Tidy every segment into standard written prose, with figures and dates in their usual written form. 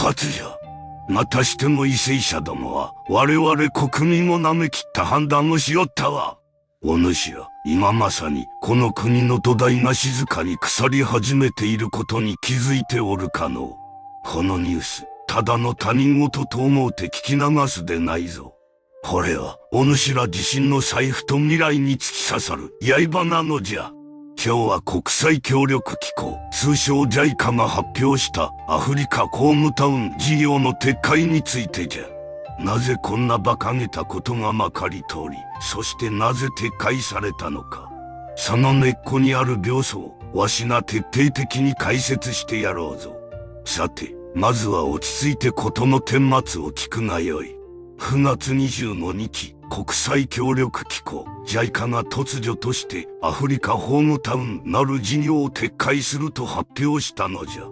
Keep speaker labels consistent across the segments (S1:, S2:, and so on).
S1: 勝じゃ。またしても為政者どもは我々国民を舐めきった判断をしよったわ。お主は今まさにこの国の土台が静かに腐り始めていることに気づいておるかの。このニュース、ただの他人事と思うて聞き流すでないぞ。これはお主ら自身の財布と未来に突き刺さる刃なのじゃ。今日は国際協力機構、通称 JICA が発表したアフリカホームタウン事業の撤回についてじゃ。なぜこんな馬鹿げたことがまかり通り、そしてなぜ撤回されたのか。その根っこにある病巣をわしが徹底的に解説してやろうぞ。さて、まずは落ち着いて事の顛末を聞くがよい。9月25日、国際協力機構 JICA が突如としてアフリカホームタウンなる事業を撤回すると発表したのじゃ。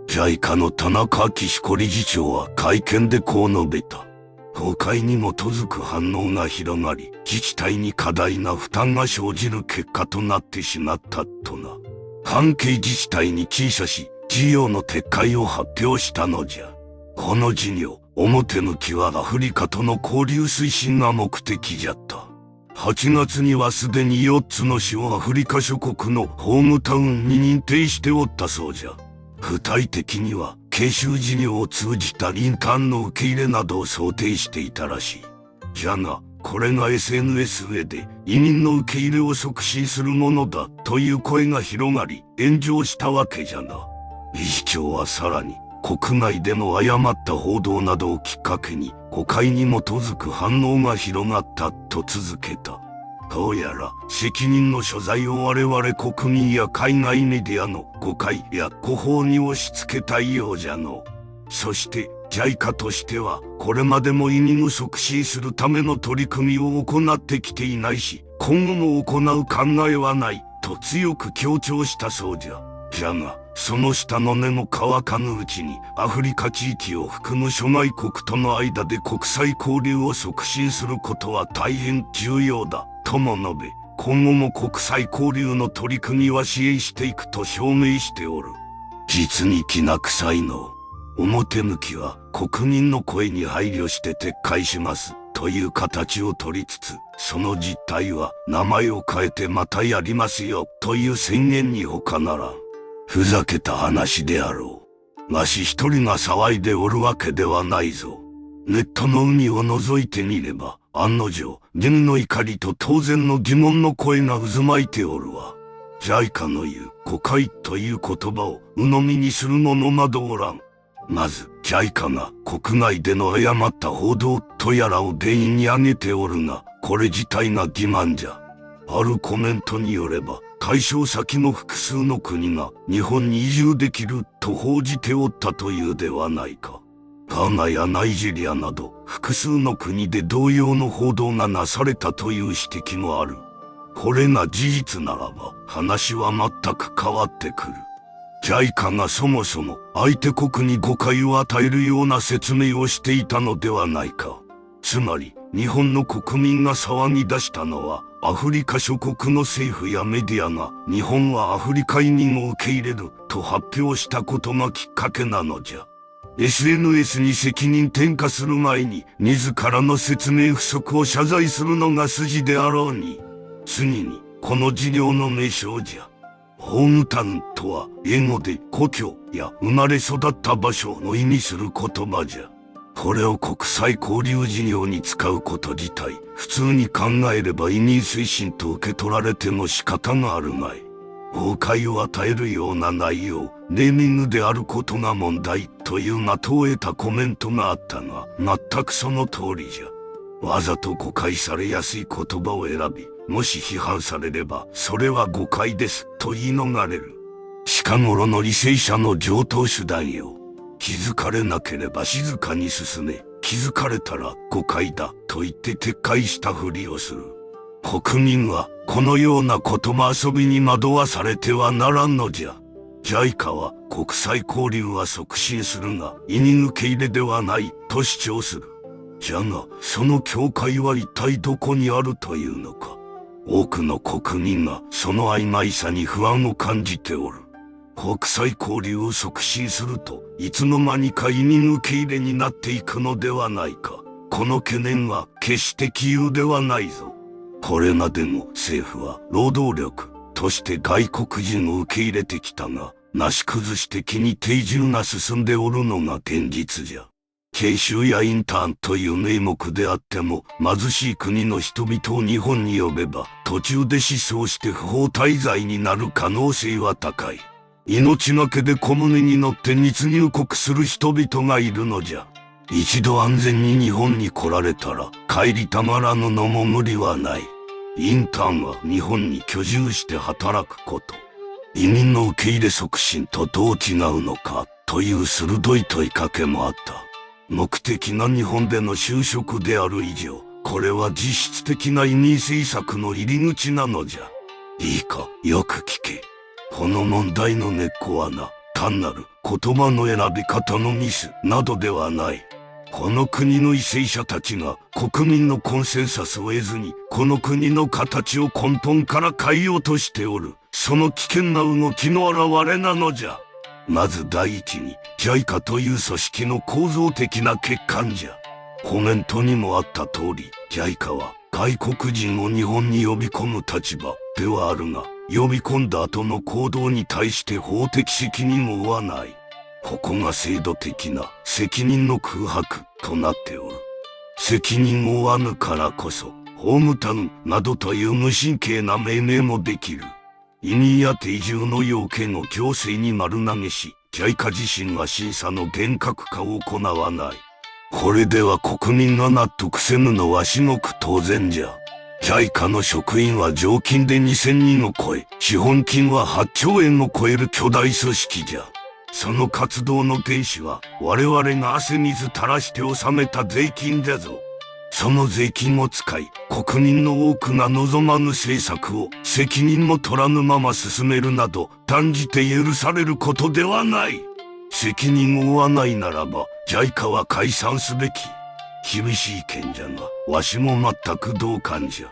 S1: JICA の田中明彦理事長は会見でこう述べた。崩壊に基づく反応が広がり、自治体に過大な負担が生じる結果となってしまったとな。関係自治体に陳謝し、事業の撤回を発表したのじゃ。この事業、表向きはアフリカとの交流推進が目的じゃった。8月にはすでに4つの市をアフリカ諸国のホームタウンに認定しておったそうじゃ。具体的には、研修事業を通じたインターンの受け入れなどを想定していたらしい。じゃが、これが SNS 上で移民の受け入れを促進するものだという声が広がり、炎上したわけじゃな。理事長はさらに、国内での誤った報道などをきっかけに誤解に基づく反応が広がったと続けた。どうやら責任の所在を我々国民や海外メディアの誤解や誤報に押し付けたいようじゃの。そして JICA としてはこれまでも移民を促進するための取り組みを行ってきていないし、今後も行う考えはないと強く強調したそうじゃ。じゃが、その下の根も乾かぬうちにアフリカ地域を含む諸外国との間で国際交流を促進することは大変重要だとも述べ、今後も国際交流の取り組みは支援していくと表明しておる。実にきな臭いの。表向きは国民の声に配慮して撤回しますという形を取りつつ、その実態は名前を変えてまたやりますよという宣言に他ならん。ふざけた話であろう。わし一人が騒いでおるわけではないぞ。ネットの海を覗いてみれば、案の定、人の怒りと当然の疑問の声が渦巻いておるわ。JICA の言う誤解という言葉を鵜呑みにする者などおらん。まず、JICA が国外での誤った報道とやらを原因に挙げておるが、これ自体が欺瞞じゃ。あるコメントによれば、対象先の複数の国が日本に移住できると報じておったというではないか。ガーナやナイジェリアなど複数の国で同様の報道がなされたという指摘もある。これが事実ならば話は全く変わってくる。JICA がそもそも相手国に誤解を与えるような説明をしていたのではないか。つまり日本の国民が騒ぎ出したのはアフリカ諸国の政府やメディアが日本はアフリカ移民を受け入れると発表したことがきっかけなのじゃ。SNS に責任転嫁する前に自らの説明不足を謝罪するのが筋であろうに。次にこの事業の名称じゃ。ホームタウンとは英語で故郷や生まれ育った場所を意味する言葉じゃ。これを国際交流事業に使うこと自体、普通に考えれば移民推進と受け取られても仕方があるまい。誤解を与えるような内容、ネーミングであることが問題という的を得たコメントがあったが、全くその通りじゃ。わざと誤解されやすい言葉を選び、もし批判されれば、それは誤解ですと言い逃れる。近頃の為政者の常套手段よ。気づかれなければ静かに進め、気づかれたら誤解だと言って撤回したふりをする。国民はこのような言葉遊びに惑わされてはならんのじゃ。JICA は国際交流は促進するが移民受け入れではないと主張する。じゃが、その境界は一体どこにあるというのか。多くの国民がその曖昧さに不安を感じておる。国際交流を促進すると、いつの間にか移民受け入れになっていくのではないか。この懸念は決して杞憂ではないぞ。これまでも政府は労働力として外国人を受け入れてきたが、なし崩し的に定住が進んでおるのが現実じゃ。研修やインターンという名目であっても、貧しい国の人々を日本に呼べば、途中で失踪して不法滞在になる可能性は高い。命がけで小舟に乗って密入国する人々がいるのじゃ。一度安全に日本に来られたら、帰りたまらぬのも無理はない。インターンは日本に居住して働くこと。移民の受け入れ促進とどう違うのか、という鋭い問いかけもあった。目的が日本での就職である以上、これは実質的な移民政策の入り口なのじゃ。いいか、よく聞け。この問題の根っこはな、単なる言葉の選び方のミスなどではない。この国の為政者たちが国民のコンセンサスを得ずに、この国の形を根本から変えようとしておる。その危険な動きの表れなのじゃ。まず第一に、JICA という組織の構造的な欠陥じゃ。コメントにもあった通り、JICA は外国人を日本に呼び込む立場ではあるが、呼び込んだ後の行動に対して法的責任を負わない。ここが制度的な責任の空白となっておる。責任を負わぬからこそ、ホームタウンなどという無神経な命名もできる。移民や定住の要件を強制に丸投げし、JICA 自身は審査の厳格化を行わない。これでは国民が納得せぬのは至極当然じゃ。JICA の職員は常勤で2000人を超え、資本金は8兆円を超える巨大組織じゃ。その活動の原資は我々が汗水垂らして納めた税金だぞ。その税金を使い、国民の多くが望まぬ政策を責任も取らぬまま進めるなど、断じて許されることではない。責任を負わないならば、JICA は解散すべき。厳しい意見じゃが、わしも全く同感じゃ。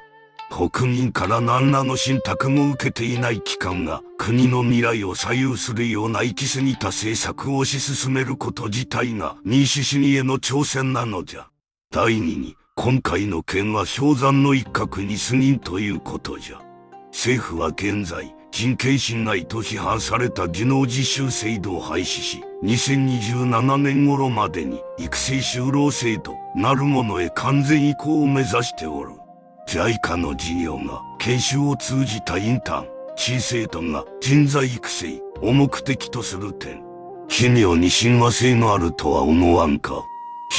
S1: 国民から何らの信託も受けていない機関が、国の未来を左右するような行き過ぎた政策を推し進めること自体が民主主義への挑戦なのじゃ。第二に、今回の件は氷山の一角に過ぎんということじゃ。政府は現在、人権侵害と批判された技能実習制度を廃止し、2027年頃までに育成就労制度なるものへ完全移行を目指しておる。JICA の事業が研修を通じたインターン、地位制度が人材育成を目的とする点。奇妙に親和性のあるとは思わんか。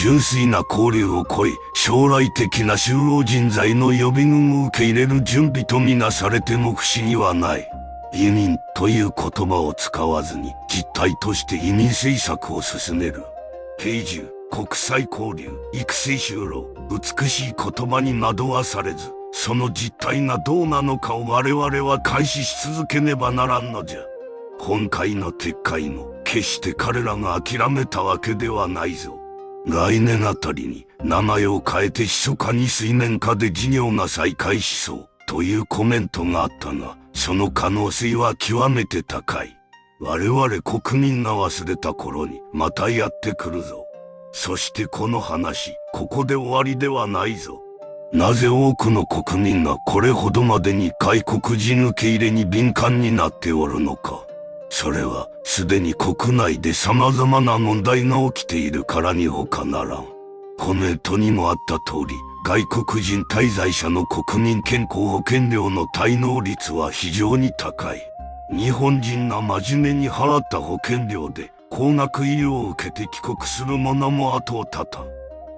S1: 純粋な交流を超え、将来的な就労人材の予備軍を受け入れる準備とみなされても不思議はない。移民という言葉を使わずに実態として移民政策を進める。定住、国際交流、育成就労、美しい言葉に惑わされず、その実態がどうなのかを我々は監視し続けねばならんのじゃ。今回の撤回も決して彼らが諦めたわけではないぞ。来年あたりに名前を変えて密かに水面下で事業が再開しそうというコメントがあったが、その可能性は極めて高い。我々国民が忘れた頃にまたやってくるぞ。そしてこの話、ここで終わりではないぞ。なぜ多くの国民がこれほどまでに外国人受け入れに敏感になっておるのか。それはすでに国内で様々な問題が起きているからに他ならん。コメントにもあった通り、外国人滞在者の国民健康保険料の滞納率は非常に高い。日本人が真面目に払った保険料で高額医療を受けて帰国する者も後を絶たん。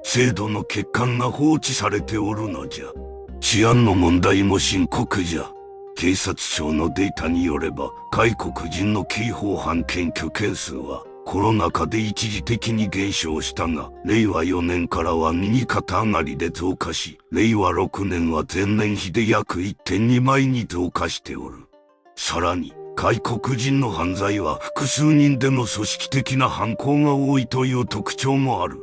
S1: 制度の欠陥が放置されておるのじゃ。治安の問題も深刻じゃ。警察庁のデータによれば、外国人の刑法犯検挙件数はコロナ禍で一時的に減少したが、令和4年からは右肩上がりで増加し、令和6年は前年比で約 1.2 倍に増加しておる。さらに、外国人の犯罪は複数人での組織的な犯行が多いという特徴もある。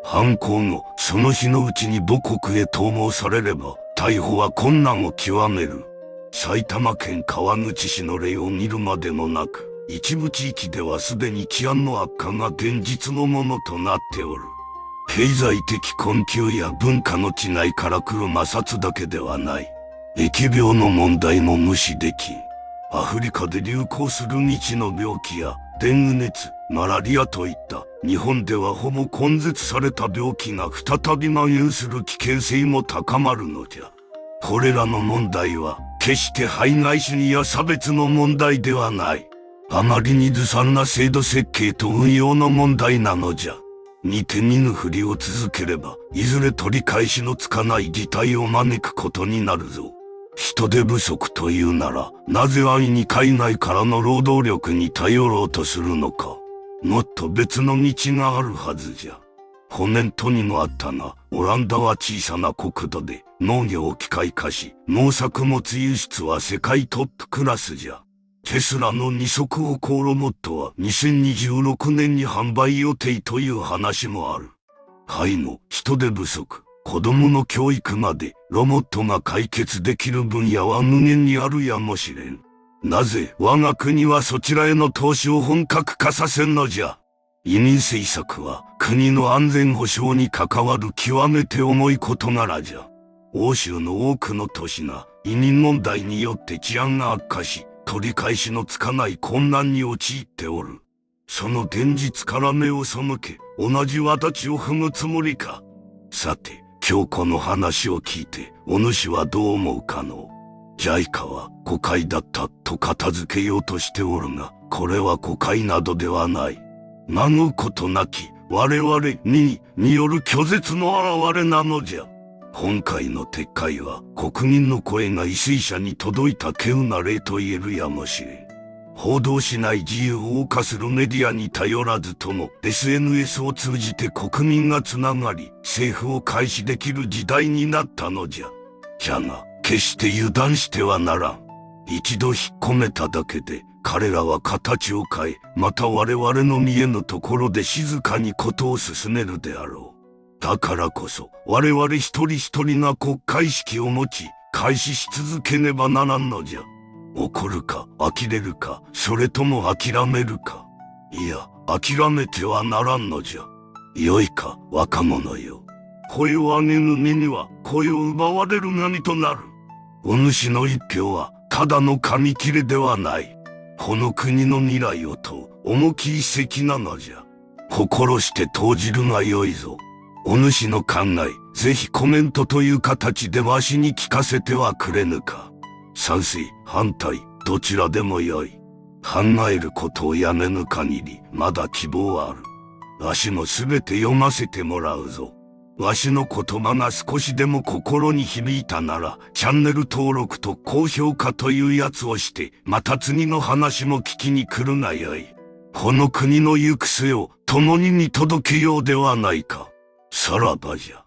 S1: 犯行後、その日のうちに母国へ逃亡されれば、逮捕は困難を極める。埼玉県川口市の例を見るまでもなく、一部地域ではすでに治安の悪化が現実のものとなっておる。経済的困窮や文化の違いから来る摩擦だけではない。疫病の問題も無視できん。アフリカで流行する未知の病気やデング熱、マラリアといった日本ではほぼ根絶された病気が再び蔓延する危険性も高まるのじゃ。これらの問題は決して排外主義や差別の問題ではない。あまりにずさんな制度設計と運用の問題なのじゃ。似て見ぬふりを続ければ、いずれ取り返しのつかない事態を招くことになるぞ。人手不足というなら、なぜ安易に海外からの労働力に頼ろうとするのか。もっと別の道があるはずじゃ。骨とにもあったが、オランダは小さな国土で農業を機械化し、農作物輸出は世界トップクラスじゃ。テスラの二足歩行ロボットは2026年に販売予定という話もある。介護、人手不足、子供の教育までロボットが解決できる分野は無限にあるやもしれん。なぜ我が国はそちらへの投資を本格化させんのじゃ。移民政策は国の安全保障に関わる極めて重い事柄じゃ。欧州の多くの都市が移民問題によって治安が悪化し、取り返しのつかない困難に陥っておる。その現実から目を背け、同じ轍を踏むつもりか。さて、今日この話を聞いて、お主はどう思うかの。JICA は誤解だったと片付けようとしておるが、これは誤解などではない。名のことなき我々による拒絶の表れなのじゃ。今回の撤回は国民の声が為政者に届いた稀有な例と言えるやもしれん。報道しない自由を謳歌するメディアに頼らずとも SNS を通じて国民がつながり政府を開始できる時代になったのじゃ。じゃが決して油断してはならん。一度引っ込めただけで彼らは形を変え、また我々の見えぬところで静かに事を進めるであろう。だからこそ我々一人一人が国家意識を持ち開始し続けねばならんのじゃ。怒るか呆れるか、それとも諦めるか。いや、諦めてはならんのじゃ。よいか若者よ。声を上げぬ身には声を奪われるがにとなる。お主の一票はただの紙切れではない。この国の未来を問う重き一石なのじゃ。心して投じるがよいぞ。お主の考え、ぜひコメントという形でわしに聞かせてはくれぬか。賛成、反対、どちらでもよい。考えることをやめぬ限り、まだ希望はある。わしもすべて読ませてもらうぞ。わしの言葉が少しでも心に響いたなら、チャンネル登録と高評価というやつをして、また次の話も聞きに来るがよい。この国の行く末を共に見届けようではないか。さらばじゃ。